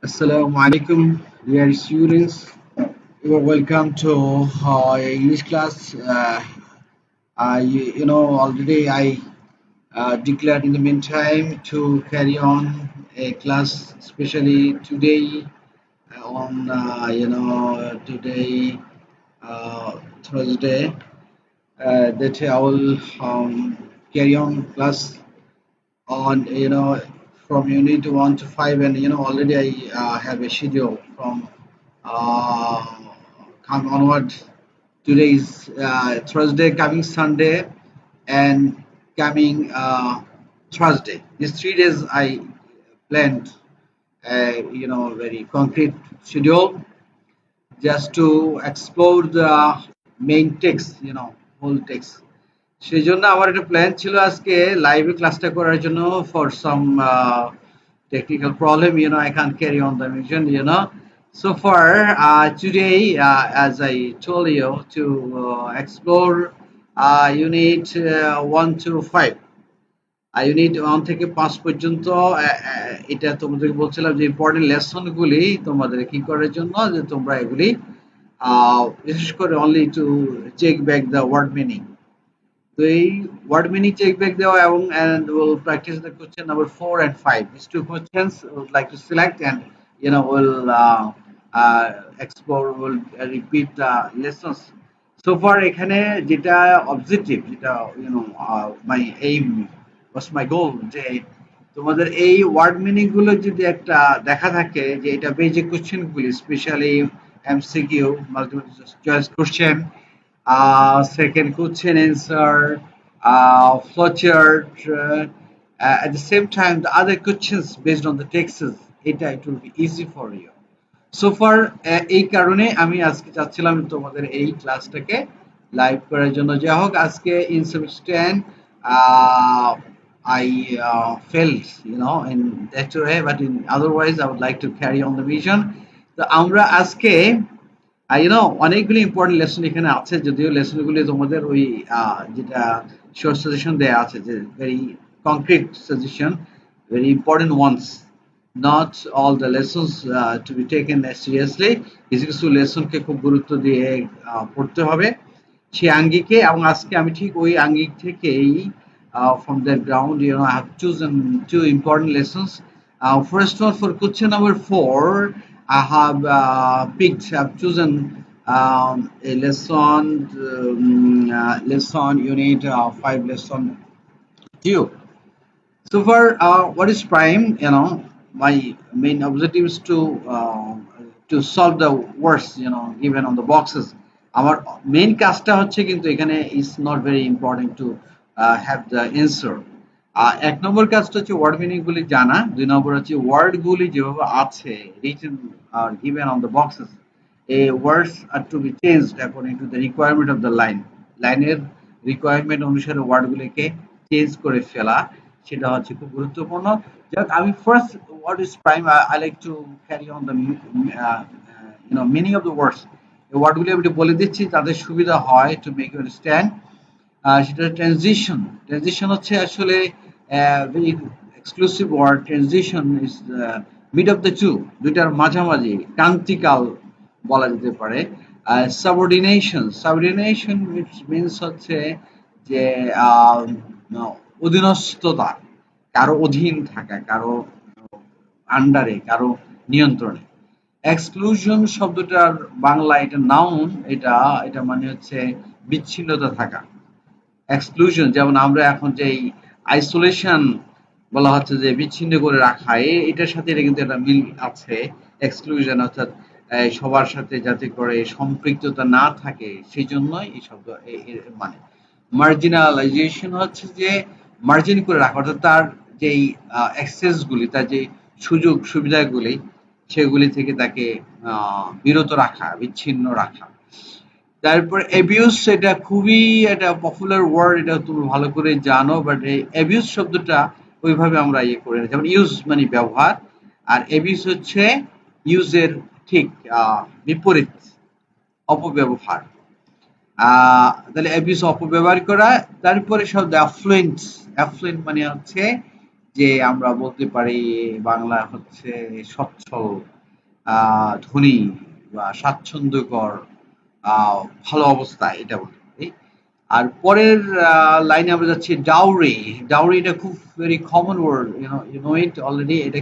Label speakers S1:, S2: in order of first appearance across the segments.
S1: Assalamu alaikum, dear students. You are welcome to English class. Already I declared in the meantime to carry on a class, especially today today Thursday. That I will carry on class on from unit 1 to 5, and already I have a schedule from uh, come onward. Today is Thursday, coming Sunday, and coming Thursday. These 3 days I planned a very concrete schedule just to explore the main text, whole text. সেই জন্য আমার একটা plan ছিল আজকে লাইভে ক্লাসটা করার জন্য। For some technical problem, I can't carry on the mission. So far today, as I told you, to explore unit 1 to 5, unit 1 থেকে 5 পর্যন্ত। এটা তোমাদেরকে বলছিলাম যে ইম্পর্টেন্ট লেসন গুলি তোমাদের কি করার জন্য, যে তোমরা এগুলি বিশেষ করে only to check back the word meaning. তো এই ওয়ার্ড মিনিং চেক ব্যাক দেওয়া এবং and we'll practice the question number 4 and 5. These two questions we would like to select, and we'll explore, we'll repeat the lessons. So far এখানে যেটা objective, যেটা my aim was my goal, যে তোমাদের এই word meaning গুলো যদি একটা দেখা থাকে যে এটা বেসিক কোশ্চেন গুলি, specially MCQ, multiple choice question, second question answer, flowchart, at the same time the other questions based on the texts, it will be easy for you. So far এই কারণে আমি আজকে চাচ্ছিলাম তোমাদের এই ক্লাসটাকে লাইভ করার জন্য। যাই হোক, আজকে in some extent I failed in that way, but in otherwise I would like to carry on the vision. তো আমরা আজকে অনেকগুলি ইম্পর্টেন্ট লেসন এখানে আছে, যদিও লেসনগুলি তোমাদের ওই যেটা শর্ট সাজেশন দেয়া আছে, যে very concrete suggestion, very important ones, not all the lessons to be taken seriously. কিছু কিছু লেসনকে খুব গুরুত্ব দিয়ে পড়তে হবে সেই আঙ্গিকে, এবং আজকে আমি ঠিক ওই আঙ্গিক থেকেই from that ground, I have chosen two important lessons. First one, for question number 4, I have I've chosen a lesson unit 5, lesson 2. So far, what is prime? My main objective is to solve the words, given on the boxes. Our main কাজটা হচ্ছে কিন্তু এখানে is not very important to have the answer. এক নম্বর কাজটা হচ্ছে word meaning গুলি জানা, দুই নম্বর হচ্ছে ওয়ার্ড গুলি যেভাবে আছে written or given on the boxes, a words are to be changed according to the requirement of the line. লাইনের রিকোয়ারমেন্ট অনুসারে ওয়ার্ড গুলিকে চেঞ্জ করে ফেলা, সেটা হচ্ছে খুব গুরুত্বপূর্ণ। যাক, আমি first what is prime, I like to carry on the meaning of the words. এই ওয়ার্ডগুলি আমি বলে দিচ্ছি তাদের সুবিধা হয় to make you understand. সেটা ট্রানজিশন হচ্ছে আসলে very exclusive word. Transition is the mid of the two, দুইটার মাঝামাঝি, ক্রান্তিকাল বলা যেতে পারে। সাবঅর্ডিনেশন which means হচ্ছে যে অধীনস্থতা, কারো অধীন থাকা, কারো আন্ডারে, কারো নিয়ন্ত্রণে। এক্সক্লুশন শব্দটার বাংলা এটা নাউন, এটা মানে হচ্ছে বিচ্ছিন্নতা থাকা। এক্সক্লুশন, যেমন আমরা এখন যে আইসোলেশন বলা হচ্ছে যে বিচ্ছিন্ন করে রাখা, এটার সাথে এটা কিন্তু একটা মিল আছে। এক্সক্লুশন অর্থাৎ সবার সাথে যাতে করে সম্পৃক্ততা না থাকে, সেই জন্যই এই শব্দ মানে। মার্জিনালাইজেশন হচ্ছে যে মার্জিন করে রাখা, অর্থাৎ তার যেই অ্যাক্সেস গুলি, তার যে সুযোগ সুবিধাগুলি, সেগুলি থেকে তাকে বিরত রাখা, বিচ্ছিন্ন রাখা। তারপর অ্যাবিউজ, এটা খুবই একটা পপুলার ওয়ার্ড, এটা তুমি ভালো করে জানো, বাট এই অ্যাবিউজ শব্দটা ওইভাবে আমরা করে, যেমন ইউজ মানে ব্যবহার, আর অ্যাবিউজ হচ্ছে ইউজের ঠিক বিপরীত, অপব্যবহার। তাহলে অ্যাবিউজ অপব্যবহার করা। তারপরে শব্দ অ্যাফ্লুয়েন্ট মানে হচ্ছে যে আমরা বলতে পারি বাংলা হচ্ছে সচ্ছল, ধনী বা স্বাচ্ছন্দ্যকর, ভালো অবস্থা, এটা বলতে পারি। আর পরের লাইনে আমরা যাচ্ছি ডাউরি। ডাউরি এটা খুব very common word, you know it already. এটা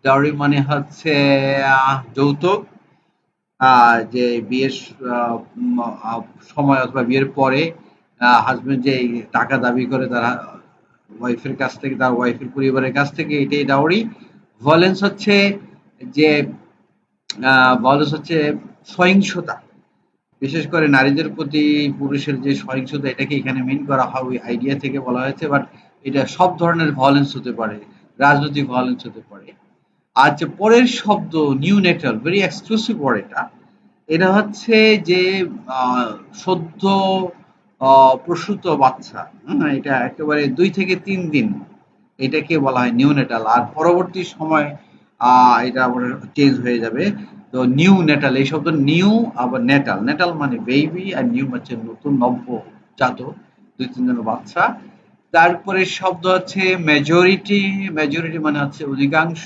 S1: ডাউরি মানে হচ্ছে যৌতুক। যে বিয়ের সময় অথবা বিয়ের পরে হাজবেন্ড যে টাকা দাবি করে তারা ওয়াইফের কাছ থেকে, তার ওয়াইফের পরিবারের কাছ থেকে, এটাই ডাউরি। ভায়োলেন্স হচ্ছে যে ভায়োলেন্স হচ্ছে সহিংসতা, বিশেষ করে নারীদের প্রতি পুরুষের যে সহিংসতা, এটাকে এখানে মিন করা হয় ওই আইডিয়া থেকে বলা হয়েছে। বাট এটা সব ধরনের ভায়োলেন্স হতে পারে, রাজনৈতিক ভায়োলেন্স হতে পারে। আচ্ছা, পরের শব্দ নিউনেটাল, ভেরি এক্সক্লুসিভ ওয়ার্ড এটা। এটা হচ্ছে যে সদ্য প্রসূত বাচ্চা, এটা একেবারে 2 থেকে 3 দিন, এটাকে বলা হয় নিউনেটাল। আর পরবর্তী সময় এটা আবার চেঞ্জ হয়ে যাবে। তো নিউ নেটাল, এই শব্দ নিউ আবার নেটাল, নেটাল মানে বেবি আর নিউ হচ্ছে নতুন নবজাত 2-3 দিনের বাচ্চা। তারপরে শব্দ হচ্ছে মেজরিটি। মেজরিটি মানে হচ্ছে অধিকাংশ।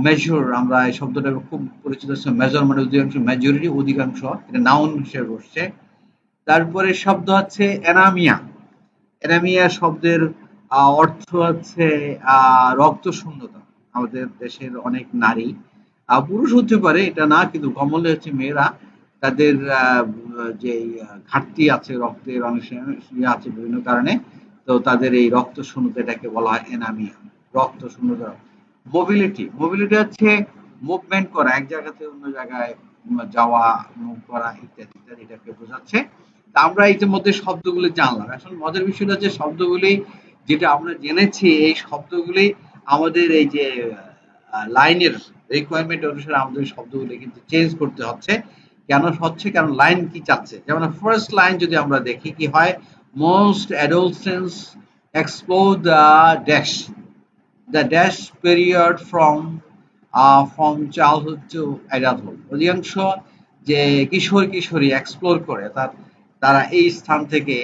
S1: মেজর, আমরা এই শব্দটা খুব পরিচিত, মেজর মানে অধিকাংশ, মেজরিটি অধিকাংশ, এটা নাউন হিসেবে বসছে। তারপরে শব্দ হচ্ছে এনামিয়া। এনামিয়া শব্দের অর্থ হচ্ছে রক্ত শূন্যতা। আমাদের দেশের অনেক নারী, পুরুষ হতে পারে এটা না, কিন্তু কমলে হচ্ছে মেয়েরা, তাদের যে ঘাটতি আছে রক্তের অংশে, ইয়ে আছে বিভিন্ন কারণে, তো তাদের এই রক্ত শূন্যতা, এটাকে বলা হয় এনামিয়া, রক্ত শূন্যতা। মোবিলিটি, মোবিলিটি হচ্ছে মুভমেন্ট করা, এক জায়গা থেকে অন্য জায়গায় যাওয়া, মুভ করা, ইত্যাদি ইত্যাদি, এটাকে বোঝাচ্ছে। তা আমরা ইতিমধ্যে শব্দগুলি জানলাম। এখন মজার বিষয়টা হচ্ছে শব্দগুলি যেটা আমরা জেনেছি, এই শব্দগুলি আমাদের এই যে লাইনের রিকোয়ারমেন্ট অনুসারে আমাদের শব্দগুলি কিন্তু চেঞ্জ করতে হচ্ছে। কেন হচ্ছে? কারণ লাইন কি চাচ্ছে। যেমন ফার্স্ট লাইন যদি আমরা দেখি, কি হয়? Most adolescence explore the dash, the dash period from childhood to adulthood। অধিকাংশ যে কিশোর কিশোরী এক্সপ্লোর করে, তারা এই স্থান থেকে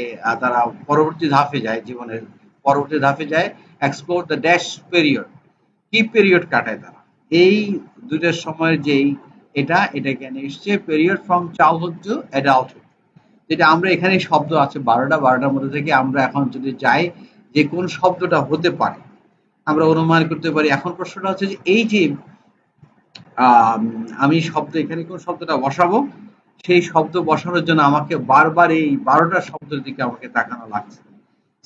S1: তারা পরবর্তী ধাপে যায়, জীবনের পরবর্তী ধাপে যায়। এক্সপ্লোর দ্য ড্যাশ পিরিয়ড, কি পিরিয়ড কাটায় তারা, এই দুইটার সময়ের যেই এটা এখানে এসছে, period from childhood to adulthood. যেটা আমরা এখানে শব্দ আছে 12টার মধ্যে থেকে আমরা এখন যদি যাই যে কোন শব্দটা হতে পারে, আমরা অনুমান করতে পারি। এখন প্রশ্নটা হচ্ছে যে এই যে আমি শব্দ এখানে কোন শব্দটা বসাবো, সেই শব্দ বসানোর জন্য আমাকে বারবার এই 12টা শব্দের দিকে আমাকে তাকানো লাগছে।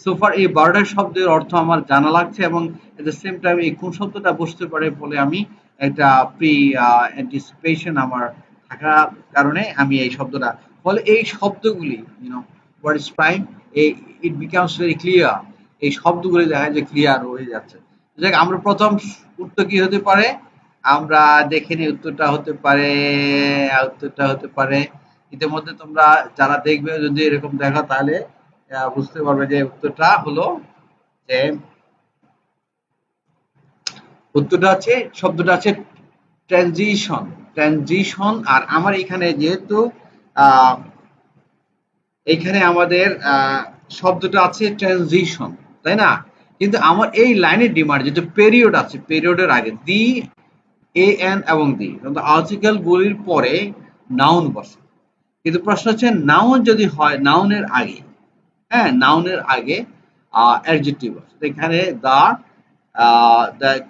S1: সোফার এই 12টা শব্দের অর্থ আমার জানা লাগছে, এবং এট দ্য সেম টাইম এই কোন শব্দটা বসতে পারে বলে আমি একটা প্রি অ্যান্টিসিপেশন আমার থাকার কারণে আমি এই শব্দটা, ফলে এই শব্দগুলি what is prime, it becomes very clear. এই শব্দগুলি দেখা যায় ক্লিয়ার হয়ে যাচ্ছে। দেখ, আমরা প্রথম উত্তর কি হতে পারে, আমরা দেখে নিই। উত্তরটা হতে পারে ইতিমধ্যে তোমরা যারা দেখবে, যদি এরকম দেখো তাহলে বুঝতে পারবে যে উত্তরটা হলো যে উত্তরটা আছে, শব্দটা আছে ট্রানজিশন। ট্রানজিশন। আর আমার এখানে যেহেতু আহ, এখানে আমাদের শব্দটা আছে ট্রানজিশন, তাই না? কিন্তু আমার এই লাইনের ডিমান্ড যেটা পেরিয়ড আছে, পেরিয়ডের আগে দি, এ এন এবং দি, আর্টিকেল গুলির পরে নাউন বসে। কিন্তু প্রশ্ন হচ্ছে নাউন যদি হয় নাউনের আগে, হ্যাঁ, নাউনের আগে অ্যাডজেক্টিভ আছে। এখানে দ্য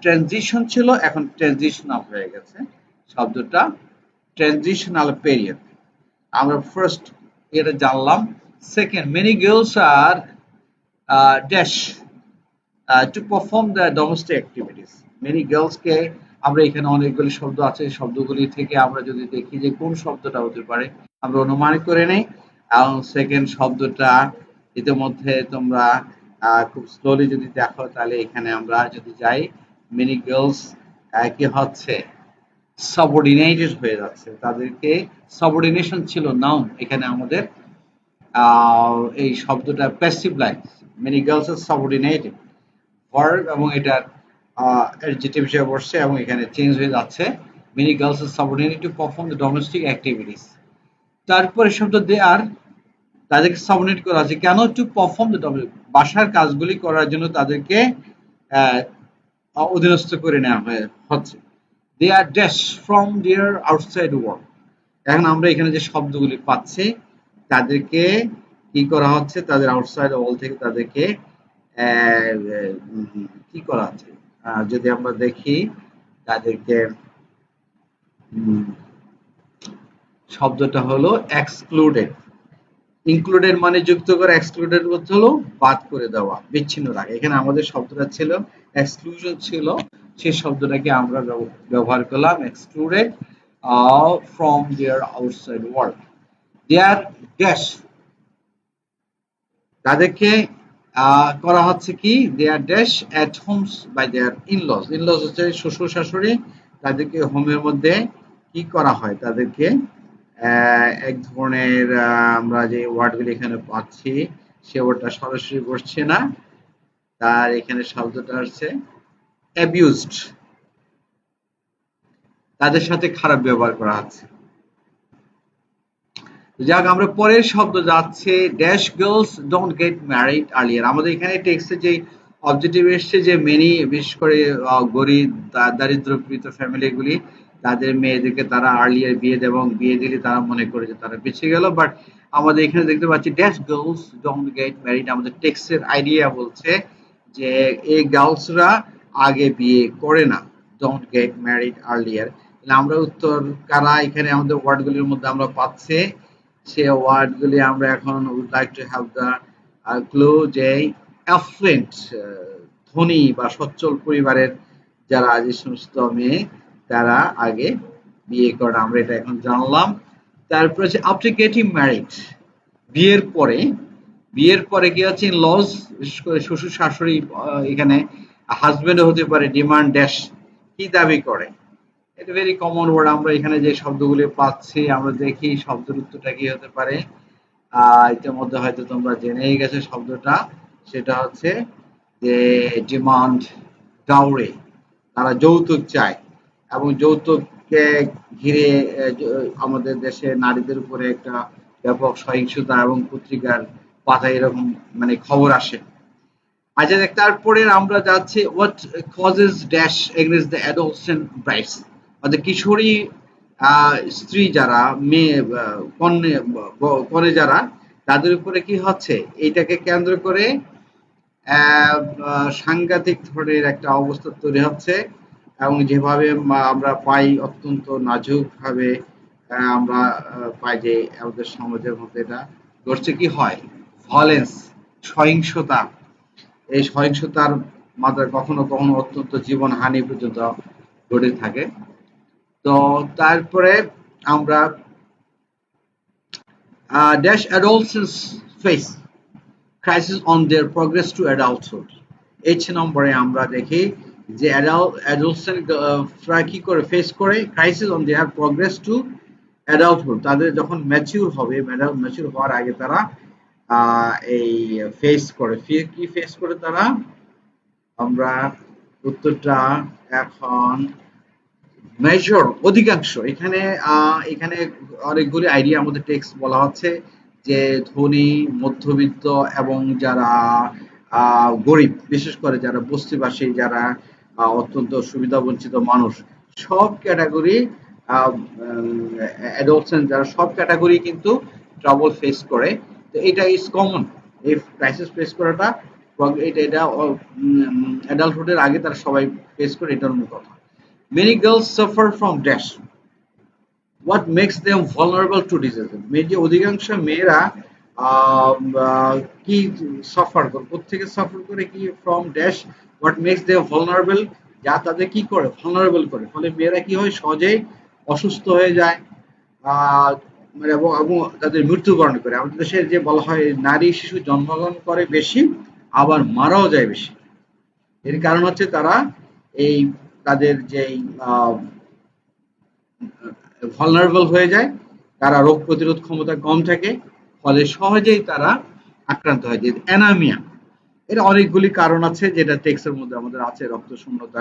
S1: ট্রানজিশন ছিল, এখন ট্রানজিশনাল হয়ে গেছে শব্দটা, ট্রানজিশনাল পিরিয়ড। আমরা ফার্স্ট এটা জানলাম। Second, many girls are dash to perform the domestic activities. Many গার্লসকে, আমরা এখানে অনেকগুলি শব্দ আছে, শব্দগুলি থেকে আমরা যদি দেখি যে কোন শব্দটা হতে পারে, আমরা অনুমান করে নেই। এবং সেকেন্ড শব্দটা ইতিমধ্যে তোমরা খুব স্লোলি যদি দেখো, তাহলে এখানে আমরা যদি যাই, মেনি গার্লস কি হচ্ছে, সাবঅর্ডিনেটেড হয়ে যাচ্ছে, তাদেরকে সাবঅর্ডিনেশন ছিল নাউন, এখানে আমাদের এই শব্দটা passive line, many girls are subordinated verb, এবং এটার অ্যাডজেক্টিভ হিসেবে বসছে, এবং এখানে চেঞ্জ হয়ে যাচ্ছে, many girls are subordinated to perform the domestic activities. তারপরে শব্দ দে আর, তাদেরকে সাবঅর্ডিনেট করা আছে কেন? টু পারফর্ম দ্য ডোমেস্টিক, বাসার কাজগুলি করার জন্য তাদেরকে অধীনস্থ করে নেওয়া হচ্ছে। They are dash from their outside world. এখন আমরা এখানে যে শব্দগুলি পাচ্ছি তাদেরকে কি করা হচ্ছে, তাদের আউটসাইড ওয়ার্ল্ড থেকে তাদেরকে কি করা হচ্ছে, যদি আমরা দেখি তাদেরকে শব্দটা হলো এক্সক্লুডেড। ইনক্লুডেড মানে যুক্ত করে, এক্সক্লুডেড বলতে হলো বাদ করে দেওয়া, বিচ্ছিন্ন রাখা। এখানে আমাদের শব্দটা ছিল এক্সক্লুশন ছিল, সেই শব্দটাকে আমরা ব্যবহার করলাম excluded from their outside world. Their dash, তাদেরকে করা হচ্ছে কি, their dash at homes by their in-laws. In-laws হচ্ছে শ্বশুর শাশুড়ি, তাদেরকে হোমের মধ্যে কি করা হয়, তাদেরকে এক ধরনের আমরা যে ওয়ার্ডগুলি এখানে পাচ্ছি সে ওয়ার্ডটা সরাসরি বসছে না, তার এখানে শব্দটা হচ্ছে অ্যাবিউজড, তাদের সাথে খারাপ ব্যবহার করা হচ্ছে। যাক, আমরা পরের শব্দ যাচ্ছে dash girls don't get married earlier. আমাদের এখানে টেক্সটে যে অবজেক্টিভ এসছে যে মেনি, বিশেষ করে গরিব দারিদ্রপীড়িত ফ্যামিলিগুলি তাদের মেয়েদেরকে তারা আর্লিয়ার বিয়ে দেয় এবং বিয়ে দিলে তারা মনে করে যে তারা পিছিয়ে গেল। বাট আমাদের এখানে দেখতে পাচ্ছি dash girls don't get married. আমাদের টেক্সটের আইডিয়া বলছে যে এই গার্লসরা আগে বিয়ে করে না, ডোন্ট গেট ম্যারিড আর্লিয়ার। আমরা উত্তর কারা এখানে আমাদের ওয়ার্ডগুলির মধ্যে আমরা পাচ্ছি, সে ওয়ার্ডগুলি আমরা এখন would like to have the clue যে অ্যাফ্লুয়েন্ট, ধনী বা সচ্ছল পরিবারের যারা যে সমস্ত মেয়ে তারা আগে বিয়ে করে, আমরা এটা এখন জানলাম। তারপরে হচ্ছে আফটার গেটিং ম্যারিড, বিয়ের পরে, বিয়ের পরে কি আছে লজ, বিশেষ করে শ্বশুর শাশুড়ি এখানে হাজবেন্ডও হতে পারে, ডিমান্ড ড্যাশ কি দাবি করে। এটা ভেরি কমন ওয়ার্ড। আমরা এখানে যে শব্দগুলি পাচ্ছি আমরা দেখি শব্দের উত্তরটা কি হতে পারে। ইতিমধ্যে হয়তো তোমরা জেনেই গেছে শব্দটা, সেটা হচ্ছে যে ডিমান্ড ডাউরি, তারা যৌতুক চায়। এবং যৌতুককে ঘিরে আমাদের দেশে নারীদের উপরে একটা ব্যাপক সহিংসতা এবং পত্রিকার পাতায় এরকম মানে খবর আসে। আচ্ছা, তারপরে আমরা যাচ্ছি what causes dash against the adolescent brides, অর্থাৎ কিশোরী স্ত্রী যারা, মেয়ে কনে যারা, তাদের উপরে কি হচ্ছে, এইটাকে কেন্দ্র করে সাংঘাতিক ধরনের একটা অবস্থা তৈরি হচ্ছে। এবং যেভাবে আমরা পাই অত্যন্ত নাজুক ভাবে আমরা পাই যে আমাদের সমাজের মধ্যে এটা ঘটছে, কি হয় ভায়োলেন্স, সহিংসতা। এই সহিংসতার মাত্রা কখনো কখনো অত্যন্ত জীবনহানি পর্যন্ত ঘটে থাকে। তো তারপরে আমরা dash adolescents face crisis on their progress to adulthood. H নম্বরে আমরা দেখি যে অ্যাডolescentরা কি করে ফেস করে crisis on their progress to adulthood, তাদের যখন ম্যাচিউর হবে, ম্যাচিউর হওয়ার আগে তারা এই ফেস করে, কি ফেস করে তারা, আমরা উত্তরটা এখন মেজর, অধিকাংশ। এখানে এখানে অনেকগুলি আইডিয়া আমাদের টেক্সট বলা হচ্ছে যে ধনী, মধ্যবিত্ত এবং যারা গরিব, বিশেষ করে যারা বস্তিবাসী, যারা অত্যন্ত সুবিধা বঞ্চিত মানুষ, সব ক্যাটাগরি অ্যাডolescent যারা, সব ক্যাটাগরি কিন্তু ট্রাবল ফেস করে। তো এটা ইজ কমন, এই ক্রাইসিস ফেস করাটা এটা অ্যাডাল্টহুডের আগে তারা সবাই ফেস করে, এটার মূল কথা। Many girls suffer from dash. What makes them vulnerable to disease? যে অধিকাংশ মেয়েরা কি সাফার করে, কোত্থেকে সাফার করে, কি from dash, what makes them vulnerable, যা তাদের কি করে ভালনারেবল করে, ফলে মেয়েরা কি হয় সহজেই অসুস্থ হয়ে যায় এবং তাদের মৃত্যুবরণ করে। আমাদের দেশে যে বলা হয় নারী শিশু জন্মগ্রহণ করে বেশি, আবার মারাও যায় বেশি। এর কারণ হচ্ছে তারা এই তাদের যে ভালনারেবল হয়ে যায়, তারা রোগ প্রতিরোধ ক্ষমতা কম থাকে, ফলে সহজেই তারা আক্রান্ত হয়। যে অ্যানামিয়া, এর অনেকগুলি কারণ আছে যেটা টেক্সটের মধ্যে আমাদের আছে, রক্ত শূন্যতা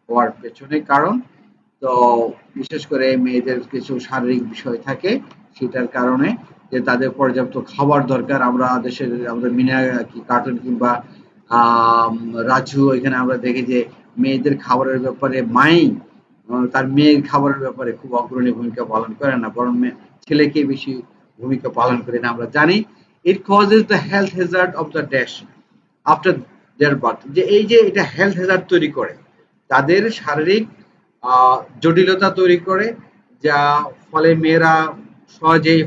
S1: হওয়ার পেছনে কারণ। তো বিশেষ করে মেয়েদের কিছু শারীরিক বিষয় থাকে, সেটার কারণে যে তাদের পর্যাপ্ত খাবার দরকার। আমরা দেশের আমাদের মিনা কি কার্টুন কিংবা রাজু, এখানে আমরা দেখি যে মেয়েদের খাবারের ব্যাপারে মাই
S2: তার মেয়ের খাবারের ব্যাপারে খুব অগ্রণী ভূমিকা পালন করে না, বরং ছেলেকে বেশি ভূমিকা পালন করে না আমরা জানি। It causes the health Hazard of the dash after their birth, যে এই যে এটা হেলথ হ্যাজার্ড তৈরি করে, তাদের শারীরিক জটিলতা তৈরি করে, যা ফলে মেয়েরা সহজেই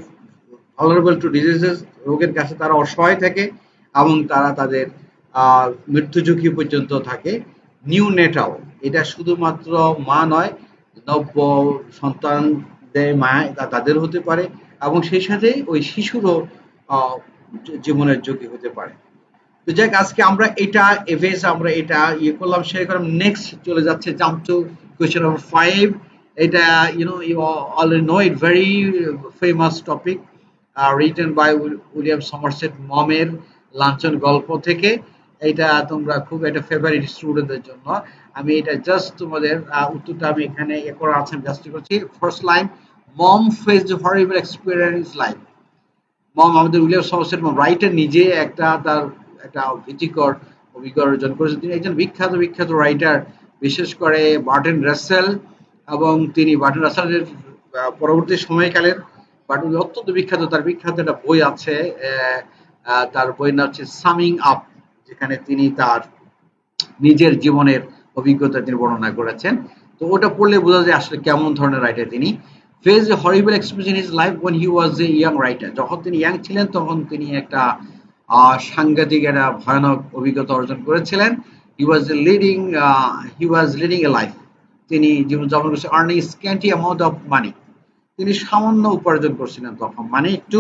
S2: ভালনারেবল টু ডিজিজেস, রোগের কাছে তারা অসহায় থাকে এবং তারা তাদের মৃত্যু ঝুঁকি পর্যন্ত থাকে। নিউ নেটাল, এটা শুধুমাত্র মা নয়, নব্য সন্তান দেয় মা, তাদের হতে পারে এবং সেই সাথে ওই শিশুরও আহ, জীবনের ঝুঁকি হতে পারে। তো যাক, আজকে আমরা এটা এভেস আমরা এটা ইয়ে করলাম, শেয়ার করলাম। নেক্সট চলে যাচ্ছে, জাম্প টু কোয়েশ্চেন নাম্বার 5। এটা you already know it, very famous topic, written by William Somerset মমের লাঞ্ছন গল্প থেকে। এটা তোমরা খুব একটা ফেভারিট স্টুডেন্টদের জন্য। আমি এটা জাস্ট তোমাদের উত্তরটা আমি এখানে ইয়ে করা আছে, আমি জাস্ট করছি। ফার্স্ট লাইন, মম ফেসড হরিবল এক্সপেরিয়েন্স লাইফ। মম আমাদের উইলিয়াম সমারসেট মম, রাইটার নিজে একটা তার একটা ভীতিকর অভিজ্ঞতা অর্জন করেছেন। তিনি একজন বিখ্যাত বিখ্যাত রাইটার, বিশেষ করে বার্টন রাসেল, এবং তিনি বার্টন রাসেলের পরবর্তী সময়কালের, বাট উনি অত্যন্ত বিখ্যাত। তার বিখ্যাত একটা বই আছে, তার বইয়ের নাম হচ্ছে সামিং আপ, যেখানে তিনি তার নিজের জীবনের অভিজ্ঞতা তিনি বর্ণনা করেছেন। তো ওটা পড়লে বোঝা যায় আসলে কেমন ধরনের রাইটার তিনি। Face A horrible experience in his life when he was a young writer, যখন তিনি ইয়াং ছিলেন তখন তিনি একটা সাংঘাতিক একটা ভয়ানক অভিজ্ঞতা অর্জন করেছিলেন। he was leading he was leading a life, তিনি জীবনযাপন করছেন earning scanty amount of money, তিনি সামান্য উপার্জন করছিলেন তখন, মানে একটু।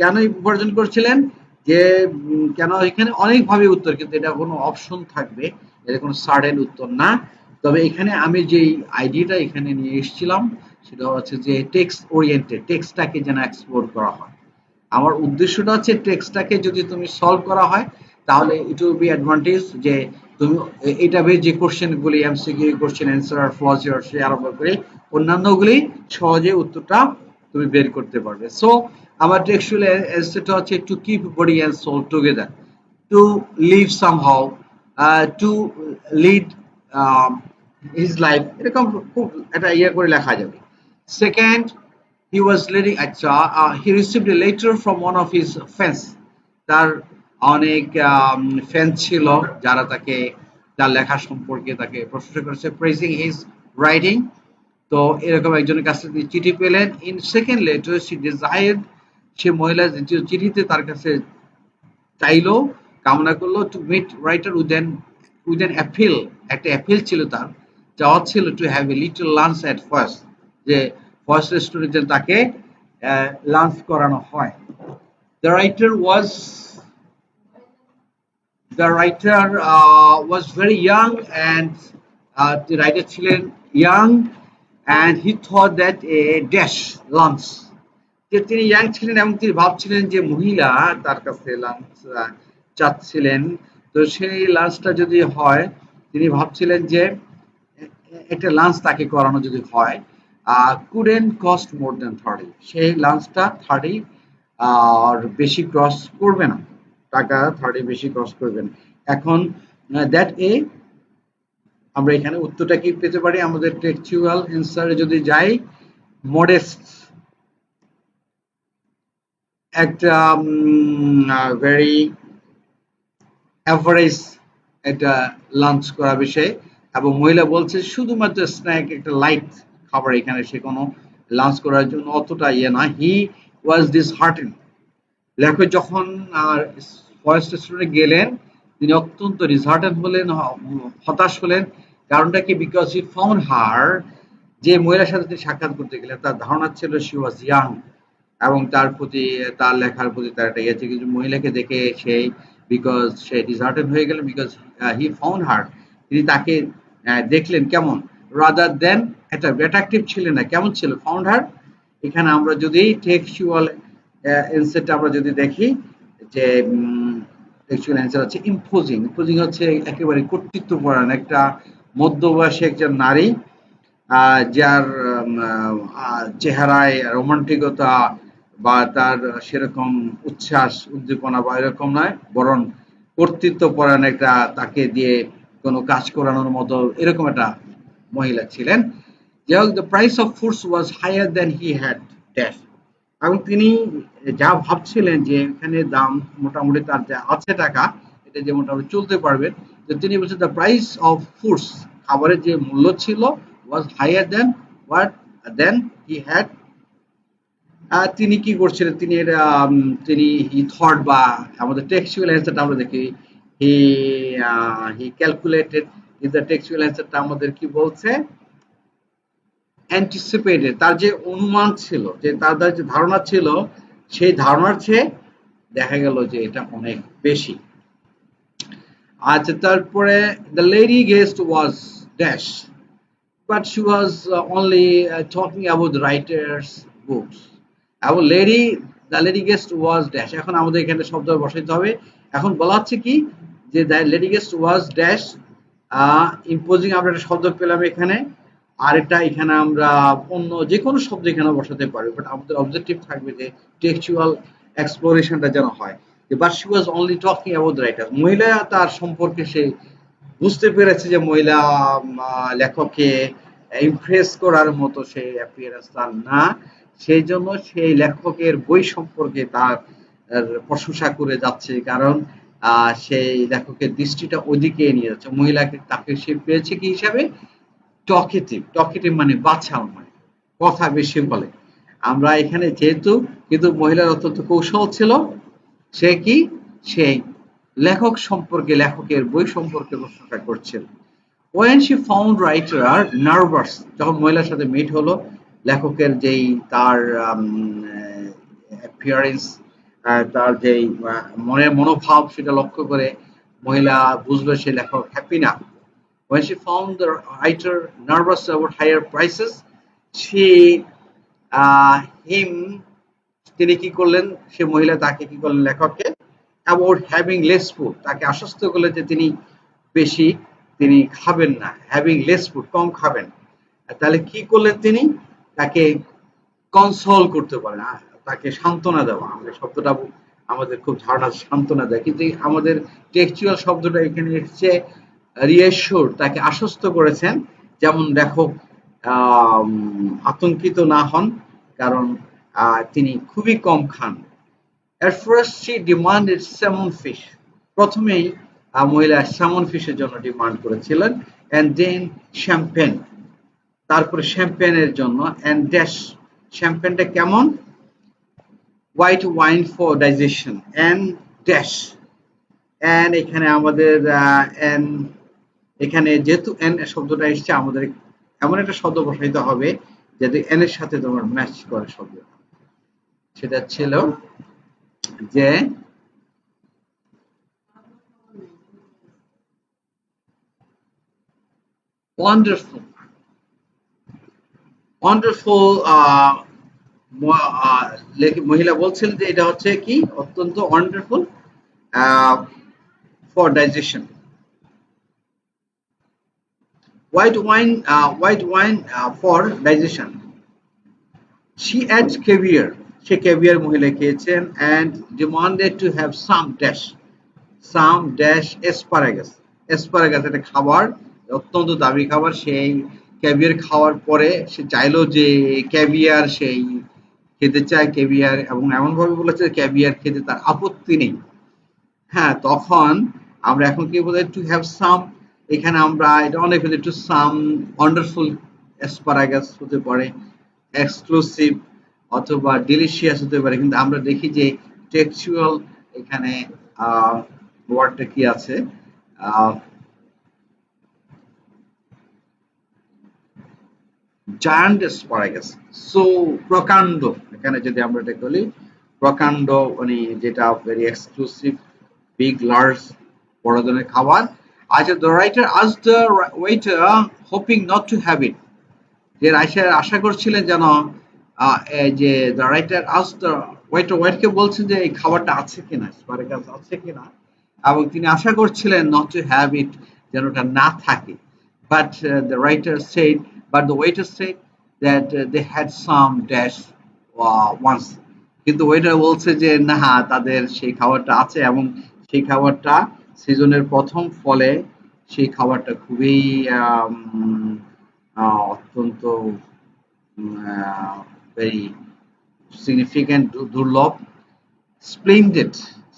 S2: কেন উপার্জন করছিলেন, যে কেন, এখানে অনেকভাবে উত্তর, কিন্তু এটা কোনো অপশন থাকবে, এটা কোনো সার্টেন উত্তর না। তবে এখানে আমি যে আইডিয়াটা এখানে নিয়ে এসেছিলাম সেটা হচ্ছে যে টেক্সট ওরিয়েন্টেড, টেক্সটটাকে যেন এক্সপ্লোর করা হয়। আমার উদ্দেশ্যটা হচ্ছে টেক্সটটাকে যদি তুমি সলভ করা হয় তাহলে ইট উইল বি অ্যাডভান্টেজ, যে তুমি এটা বেশ যে কোশ্চেনগুলি এমসিকিউ কোশ্চেন অ্যান্সার ফ্লস আরম্ভ করে অন্যান্যগুলি সহজে উত্তরটা তুমি বের করতে পারবে। সো আমার টেক্সচুয়াল অ্যান্সারটা হচ্ছে to keep body and soul together, to live somehow, to lead his life, এরকম খুব একটা ইয়ে করে লেখা যাবে। সেকেন্ড, he was leading আচ্ছা, he received a letter from one of his fans, তার অনেক ফ্যান ছিল যারা তাকে তার লেখা সম্পর্কে তাকে প্রশংসা করেছে, praising his writing। তো এরকম একজনের কাছে তিনি চিঠি পেলেন। In second letter she desired, সে মহিলা দ্বিতীয় চিঠিতে তার কাছে চাইলো, কামনা করলো, to meet writer with an appeal, একটা অ্যাপিল ছিল তার, চাওয়া ছিল to have a little lunch at first, যে ফার্স্ট রেস্টুরেন্টে তাকে লাঞ্চ করানো হয়। The writer was the writer was very young, and the writer ছিলেন young, and he thought that a dash lunch, যে তিনি ইয়াং ছিলেন এবং তিনি ভাবছিলেন যে মহিলা তার কাছে লাঞ্চ চাচ্ছিলেন, তো সেই লাঞ্চটা যদি হয়, তিনি ভাবছিলেন যে একটা লাঞ্চ তাকে করানো যদি হয়, couldn't cost more than 30, সেই লাঞ্চটা 30 আর বেশি ক্রস করবে না, টাকা 30 বেশি ক্রস করবে না। এখন দ্যাট এ আমরা এখানে উত্তরটা কি পেতে পারি, আমাদের টেক্সচুয়াল অ্যান্সারে যদি যাই, মডেস্ট, একটা ভেরি অ্যাভারেজ একটা লাঞ্চ করা বিষয়, এবং মহিলা বলছে শুধুমাত্র স্ন্যাক, একটা লাইট খাবার, এখানে সে কোনো লাঞ্চ করার জন্য অতটা ইয়ে না। হি ওয়াজ দিস হার্টেন, লেখক যখন ফরেস্ট রেস্টুরেন্টে গেলেন তিনি অত্যন্ত ডিসহার্টেন হলেন, হতাশ হলেন। কারণটা কি, বিকজ হি ফাউন্ড হার, যে মহিলার সাথে তিনি সাক্ষাৎ করতে গেলেন তার ধারণা ছিল শি ওয়াজ ইয়াং, এবং তার প্রতি, তার লেখার প্রতি তার একটা ইয়ে আছে, কিন্তু মহিলাকে দেখে সেই, বিকজ সে ডিসহার্টেন হয়ে গেলেন, বিকজ হি ফাউন্ড হার, তিনি তাকে দেখলেন কেমন, রাদার দেন একটা অ্যাট্রাকটিভ ছিলেন না, কেমন ছিল, ফাউন্ড হার। এখানে আমরা যদি টেক্সচুয়াল অ্যান্সারটা আমরা যদি দেখি, যে টেক্সচুয়াল অ্যান্সার হচ্ছে ইম্পোজিং। ইম্পোজিং হচ্ছে একেবারে কর্তৃত্বপরায়ণ, একটা মধ্যবয়সী একজন নারী, যার চেহারায় রোমান্টিকতা বা তার সেরকম উচ্ছ্বাস উদ্দীপনা বা এরকম নয়, বরং কর্তৃত্বপরায়ণ একটা, তাকে দিয়ে কোনো কাজ করানোর মতো এরকম একটা মহিলা ছিলেন। যাই হোক, the price of foods was higher than he had dash, এবং তিনি যা ভাবছিলেন যে এখানে দাম মোটামুটি তার যা আছে টাকা, এটা যে মোটামুটি চলতে পারবেন, তো তিনি বলছেন দ্য প্রাইস অফ ফুডস, খাবারের যে মূল্য ছিল, was higher than what then he had. তিনি কি করছিলেন, তিনি তিনি হি থট, বা আমাদের টেক্সচুয়াল অ্যান্সারটা আমরা দেখি, হি হি ক্যালকুলেটেড, ইজ দ্য টেক্সচুয়াল অ্যান্সারটা আমাদের কি বলছে, অ্যান্টিসিপেটেড, তার যে অনুমান ছিল, যে তার যে ধারণা ছিল, সেই ধারণার চেয়ে দেখা গেল যে এটা অনেক বেশি। আচ্ছা, তারপরে the lady guest was dash, but she was only talking about the writer's books. এবং the lady guest was dash, এখন আমাদের এখানে শব্দ বসাইতে হবে। এখন বলা হচ্ছে কি, যে the lady guest was dash, imposing, আমরা একটা শব্দ পেলাম এখানে, আর এটা এখানে আমরা অন্য যে কোনো শব্দ এখানে বসাতে পারি, বাট আমাদের অবজেক্টিভ থাকবে যে টেক্সচুয়াল এক্সপ্লোরেশনটা যেন হয়। But she was only talking about the writer, মহিলা তার সম্পর্কে সে বুঝতে পেরেছে যে মহিলা লেখককে ইমপ্রেস করার মতো সেই অ্যাপিয়ারেন্স তার না, সেই জন্য সেই লেখকের বই সম্পর্কে তার প্রশংসা করে যাচ্ছে, কারণ সেই লেখকের দৃষ্টিটা ওদিকে নিয়ে যাচ্ছে। মহিলাকে তাকে সে পেয়েছে কি হিসাবে, টকেটিভ, টকেটিভ মানে বাছাও, মানে কথা বেশি বলে। আমরা এখানে যেহেতু, কিন্তু মহিলার অত্যন্ত কৌশল ছিল, সে কি, সেই লেখক সম্পর্কে, লেখকের বই সম্পর্কে প্রশ্নটা করছিল। When she found writer nervous, যখন মহিলার সাথে মিট হলো, লেখকের যেই তার অ্যাপিয়ারেন্স, তার যেই মনের মনোভাব, সেটা লক্ষ্য করে মহিলা বুঝলো সে লেখক হ্যাপি না। When she found the writer nervous about higher prices, she him, তিনি কি করলেন, সে মহিলা তাকে কি করলেন, লেখককে, অ্যাবাউট হ্যাভিং লেস ফুড, তাকে আশ্বস্ত করলেন যে তিনি বেশি তিনি খাবেন না, হ্যাভিং লেস ফুড, কম খাবেন। তাহলে কি করলেন তিনি, তাকে কনসোল করতে পারেন, তাকে সান্ত্বনা দেওয়া, আমরা শব্দটা আমাদের খুব ধারণা, সান্ত্বনা দেয়, কিন্তু আমাদের টেক্সচুয়াল শব্দটা এখানে এসছে রিঅ্যাসিওর, তাকে আশ্বস্ত করেছেন, যেমন লেখক আতঙ্কিত না হন, কারণ তিনি খুবই কম খান। At first she demanded salmon fish, প্রথমেই মহিলা স্যামন ফিশের জন্য ডিমান্ড করেছিলেন, and then champagne, তারপরে শ্যাম্পেনের জন্য, and dash, শ্যাম্পেনটা কেমন, white wine for digestion, and dash, and এখানে আমাদের and এখানে যেহেতু এন শব্দটা এসছে, আমাদের এমন একটা শব্দ বসাইতে হবে যাতে এন এর সাথে তোমার ম্যাচ করে শব্দ, সেটা ছিল যে ওয়ান্ডারফুল, ওয়ান্ডারফুল, মহিলা বলছিলেন যে এটা হচ্ছে কি, অত্যন্ত wonderful for digestion. White wine for digestion. She ate caviar, say caviar মহিলা খেয়েছেন, and demanded to have some dash asparagus, asparagus একটা খাবার, অত্যন্ত দামি খাবার, সেই ক্যাভিয়ার খাওয়ার পরে সে চাইলো যে ক্যাভিয়ার সেই খেতে চায় ক্যাভিয়ার, এবং এমন ভাবে বলেছে ক্যাভিয়ার খেতে তার আপত্তি নেই। হ্যাঁ, তখন আমরা এখন কি বলে, টু হ্যাভ সাম, এখানে আমরা এটা অনেক হলে টু সাম ওয়ান্ডারফুল অ্যাসপারাগাস হতে পারে, এক্সক্লুসিভ অথবা ডিলিশিয়াস হতে পারে, কিন্তু আমরা দেখি যে টেক্সচুয়াল এখানে ওয়ার্ডটা কি আছে, জায়ান্ট অ্যাসপারাগাস, সো প্রকাণ্ড, এখানে যদি আমরা এটা বলি প্রকাণ্ড, মানে যেটা ভেরি এক্সক্লুসিভ, বিগ লার্জ, বড় ধরনের খাবার। আচ্ছা, দ্য রাইটার আজ the waiter hoping not to have it, যে রাইটার আশা করছিলেন যেন, যে দ্য রাইটার আজ দ্য ওয়েটারকে বলছেন যে এই খাবারটা আছে কিনা, অ্যাসপারাগাস আছে কিনা, এবং তিনি আশা করছিলেন নট টু হ্যাভ ইট, যেন ওটা না থাকে। But the writer said, but the waiter said that they had some dash once, কিন্তু ওয়েটার বলছে যে না, তাদের সেই খাবারটা আছে, এবং সেই খাবারটা সিজনের প্রথম ফলে সেই খাবারটা খুবই অত্যন্ত ভেরি সিগনিফিক্যান্ট, দুর্লভ, স্প্লেন্ডেড।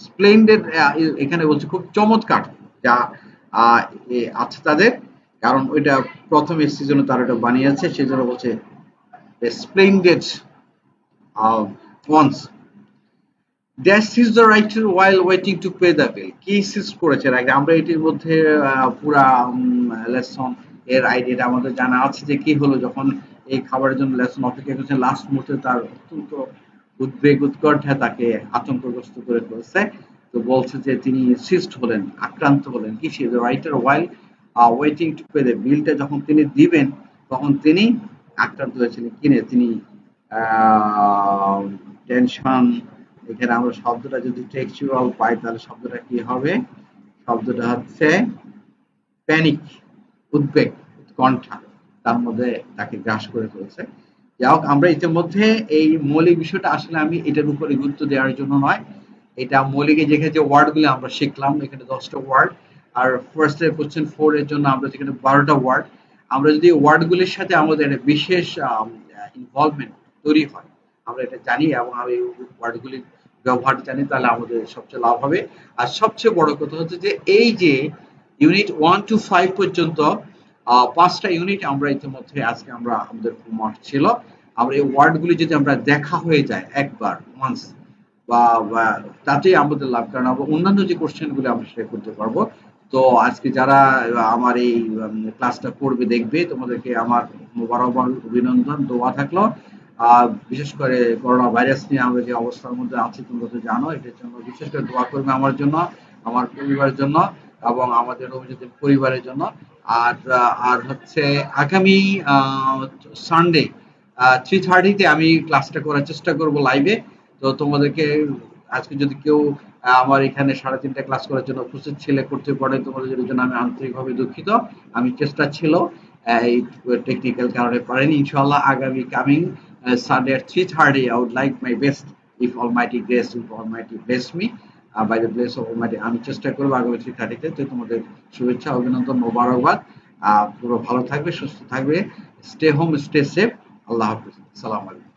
S2: স্প্লেন্ডেড এখানে বলছে খুব চমৎকার যা আহ, আছে তাদের, কারণ ওইটা প্রথম সিজনে তারা ওটা বানিয়েছে, সেই জন্য বলছে splendid ones dash seize the writer while waiting to pay the bill. কি সিজ করেছে রাইটার? আমরা এটির মধ্যে পুরা লেসন এর আইডিয়াটা আমাদের জানা আছে যে কি হলো যখন এই খাবারের জন্য লেসন অপেক্ষা করছে, লাস্ট মুহূর্তে তার অত্যন্ত উদ্বেগ উৎকণ্ঠা তাকে আতঙ্কগ্রস্ত করে ফেলছে। তো বলছে যে তিনি সিস্ট হলেন, আক্রান্ত হলেন কি সে writer while waiting to pay the বিলটা যখন তিনি দিবেন তখন তিনি আক্রান্ত হয়েছিলেন কিনে তিনি টেনশন। এখানে আমরা শব্দটা যদি টেক্সচুয়াল পাই তাহলে শব্দটা কি হবে? শব্দটা হচ্ছে প্যানিক, উদ্বেগ, উৎকণ্ঠা তার মধ্যে তাকে গ্রাস করে ফেলছে। যাই হোক, আমরা ইতিমধ্যে এই মৌলিক বিষয়টা আসলে আমি এটার উপরে গুরুত্ব দেওয়ার জন্য নয়, এটা মৌলিকে যেখানে যে ওয়ার্ডগুলো আমরা শিখলাম এখানে 10টা ওয়ার্ড, আর ফার্স্ট এর কোশ্চেন 4 এর জন্য আমরা যেখানে 12টা ওয়ার্ড, আমরা যদি ওয়ার্ডগুলির সাথে আমাদের একটা বিশেষ ইনভলভমেন্ট তৈরি হয়, আমরা এটা জানি এবং আমি ওয়ার্ডগুলির ব্যবহার জানি, তাহলে আমাদের সবচেয়ে লাভ হবে। আর সবচেয়ে বড় কথা হচ্ছে যে এই যে ইউনিট 1 টু 5 পর্যন্ত 5টা ইউনিট আমরা ইতিমধ্যে আজকে আমরা আমাদের হোমওয়ার্ক ছিল, আমরা এই ওয়ার্ডগুলি যদি আমরা দেখা হয়ে যায় একবার ওয়ান্স বা তাতেই আমাদের লাভ, কারণ আমরা অন্যান্য যে কোশ্চেনগুলো আমরা সেটা করতে পারবো। তো আজকে যারা আমার এই ক্লাসটা করবে দেখবে, তোমাদেরকে আমার মোবারকবাদ, অভিনন্দন, দোয়া থাকলো। বিশেষ করে করোনা ভাইরাস নিয়ে আমরা যে অবস্থার মধ্যে আছি তোমরা তো জানো, এটার জন্য বিশেষ করে দোয়া করবে আমার জন্য, আমার পরিবারের জন্য এবং আমাদের অভিজিতের পরিবারের জন্য। আর হচ্ছে আগামী সানডে 3:30 আমি ক্লাসটা করার চেষ্টা করব লাইভে। তো তোমাদেরকে আজকে যদি কেউ আমার এখানে 3:30 ক্লাস করার জন্য উপস্থিত ছিলে করতে পারে, তোমাদের জন্য আমি আন্তরিকভাবে দুঃখিত। আমি চেষ্টা ছিল, এই টেকনিক্যাল কারণে পারেনি। ইনশাআল্লাহ আগামী coming Sunday at 3:30 I would like my best, if Almighty grace, if Almighty bless me, by the bless of Almighty আমি চেষ্টা করবো আগামী 3:30 তে। তোমাদের শুভেচ্ছা, অভিনন্দন, মোবারকবাদ। পুরো ভালো থাকবে, সুস্থ থাকবে, স্টে হোম, স্টে সেফ। আল্লাহ হাফিজ, আসসালামু আলাইকুম।